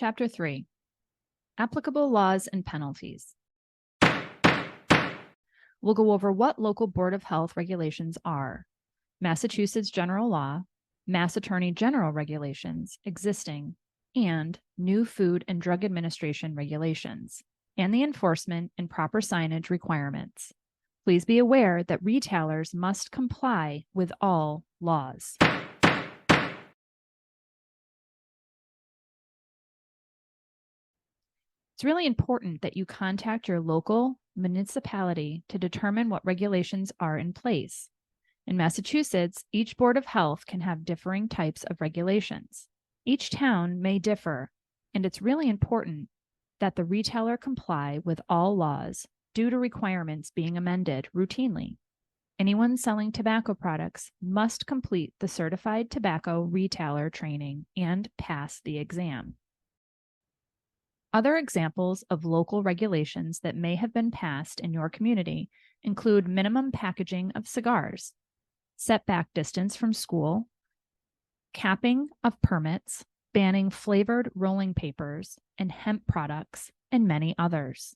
Chapter 3. Applicable laws and penalties. We'll go over what local Board of Health regulations are, Massachusetts General Law, Mass Attorney General regulations, existing, and new Food and Drug Administration regulations, and the enforcement and proper signage requirements. Please be aware that retailers must comply with all laws. It's really important that you contact your local municipality to determine what regulations are in place. In Massachusetts, each Board of Health can have differing types of regulations. Each town may differ, and it's really important that the retailer comply with all laws due to requirements being amended routinely. Anyone selling tobacco products must complete the Certified Tobacco Retailer training and pass the exam. Other examples of local regulations that may have been passed in your community include minimum packaging of cigars, setback distance from school, capping of permits, banning flavored rolling papers and hemp products, and many others.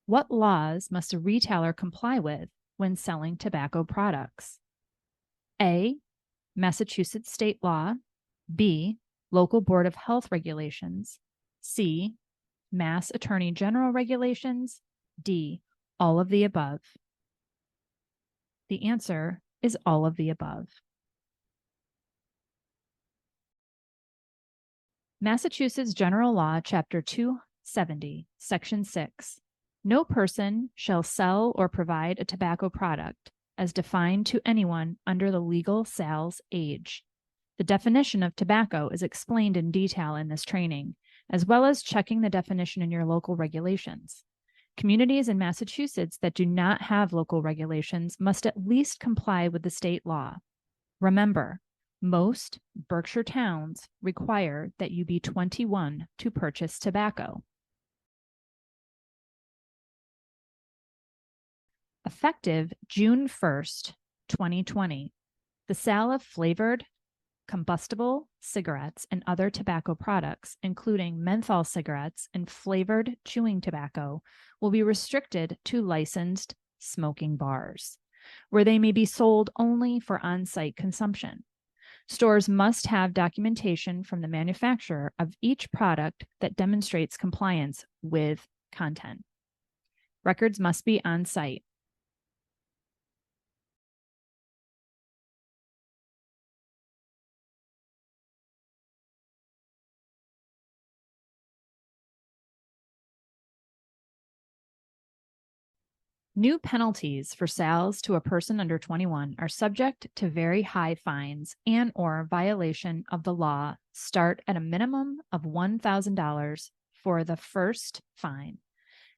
What laws must a retailer comply with when selling tobacco products? A. Massachusetts state law. B. Local Board of Health regulations. C. Mass Attorney General regulations. D. All of the above. The answer is all of the above. Massachusetts General Law, Chapter 270, Section 6. No person shall sell or provide a tobacco product as defined to anyone under the legal sales age. The definition of tobacco is explained in detail in this training, as well as checking the definition in your local regulations. Communities in Massachusetts that do not have local regulations must at least comply with the state law. Remember, most Berkshire towns require that you be 21 to purchase tobacco. Effective June 1st, 2020, the sale of flavored, combustible cigarettes and other tobacco products, including menthol cigarettes and flavored chewing tobacco, will be restricted to licensed smoking bars, where they may be sold only for on-site consumption. Stores must have documentation from the manufacturer of each product that demonstrates compliance with content. Records must be on-site. New penalties for sales to a person under 21 are subject to very high fines and/or violation of the law start at a minimum of $1,000 for the first fine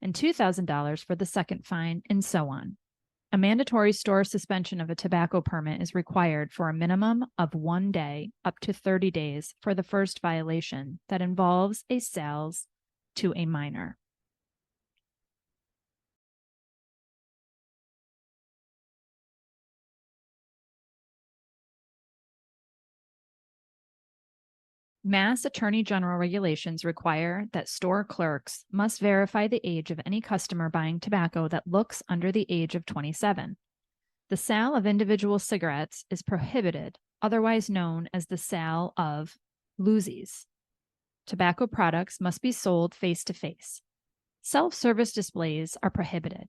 and $2,000 for the second fine, and so on. A mandatory store suspension of a tobacco permit is required for a minimum of 1 day up to 30 days for the first violation that involves a sales to a minor. Mass Attorney General regulations require that store clerks must verify the age of any customer buying tobacco that looks under the age of 27. The sale of individual cigarettes is prohibited, otherwise known as the sale of loosies. Tobacco products must be sold face-to-face. Self-service displays are prohibited.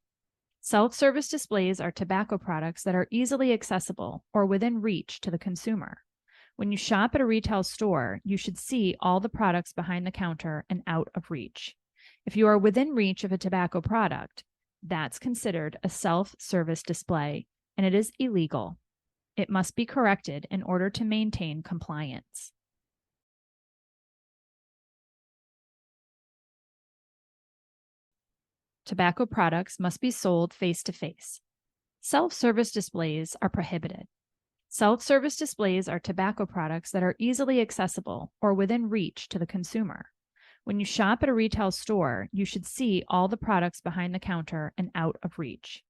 Self-service displays are tobacco products that are easily accessible or within reach to the consumer. When you shop at a retail store, you should see all the products behind the counter and out of reach. If you are within reach of a tobacco product, that's considered a self-service display, and it is illegal. It must be corrected in order to maintain compliance. Tobacco products must be sold face-to-face. Self-service displays are prohibited. Self-service displays are tobacco products that are easily accessible or within reach to the consumer. When you shop at a retail store, you should see all the products behind the counter and out of reach.